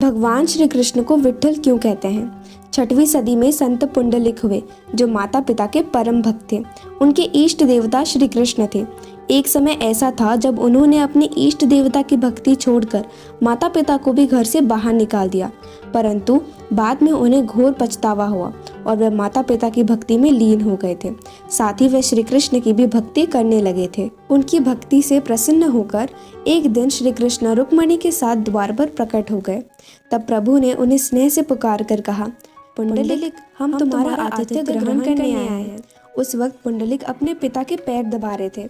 भगवान श्री कृष्ण को विट्ठल क्यों कहते हैं? 6वीं सदी में संत पुंडलिक हुए जो माता पिता के परम भक्त थे। उनके इष्ट देवता श्री कृष्ण थे। एक समय ऐसा था जब उन्होंने अपने इष्ट देवता की भक्ति छोड़कर माता पिता को भी घर से बाहर निकाल दिया, परंतु बाद में उन्हें घोर पछतावा हुआ और वे माता पिता की भक्ति में लीन हो गए थे। साथ ही वे श्री कृष्ण की भी भक्ति करने लगे थे। उनकी भक्ति से प्रसन्न होकर एक दिन श्री कृष्ण रुक्मिणी के साथ द्वार पर प्रकट हो गए। तब प्रभु ने उन्हें स्नेह से पुकार कर कहा, पुंडलिक, हम तुम्हारा आतिथ्य ग्रहण करने आए हैं। उस वक्त पुंडलिक अपने पिता के पैर दबा रहे थे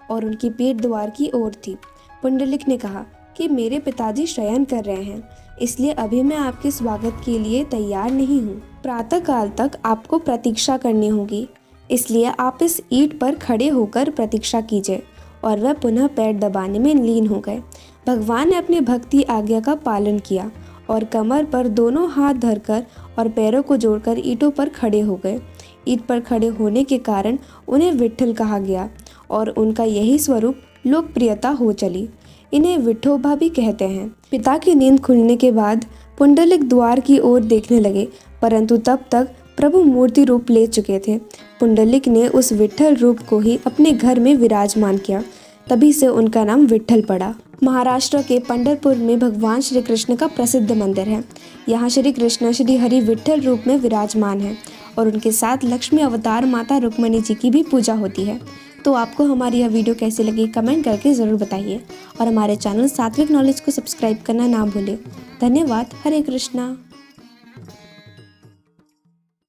और उनकी पीठ द्वार की ओर थी। पुंडलिक ने कहा कि मेरे पिताजी शयन कर रहे हैं, इसलिए अभी मैं आपके स्वागत के लिए तैयार नहीं हूँ। प्रातः काल तक आपको प्रतीक्षा करनी होगी, इसलिए आप इस ईंट पर खड़े होकर प्रतीक्षा कीजिए। और वह पुनः पैर दबाने में लीन हो गए। भगवान ने अपनी भक्ति आज्ञा का पालन किया और कमर पर दोनों हाथ धरकर और पैरों को जोड़कर ईंटों पर खड़े हो गए। ईंट पर खड़े होने के कारण उन्हें विट्ठल कहा गया और उनका यही स्वरूप लोकप्रियता हो चली। इन्हें विठोबा भी कहते हैं। पिता की नींद खुलने के बाद पुंडलिक द्वार की ओर देखने लगे, परंतु तब तक प्रभु मूर्ति रूप ले चुके थे। पुंडलिक ने उस विट्ठल रूप को ही अपने घर में विराजमान किया, तभी से उनका नाम विट्ठल पड़ा। महाराष्ट्र के पंढरपुर में भगवान श्री कृष्ण का प्रसिद्ध मंदिर है। यहाँ श्री कृष्ण श्री हरि विट्ठल रूप में विराजमान है और उनके साथ लक्ष्मी अवतार माता रुक्मिणी जी की भी पूजा होती है। तो आपको हमारी यह वीडियो कैसी लगी कमेंट करके ज़रूर बताइए और हमारे चैनल सात्विक नॉलेज को सब्सक्राइब करना ना भूलें। धन्यवाद। हरे कृष्णा।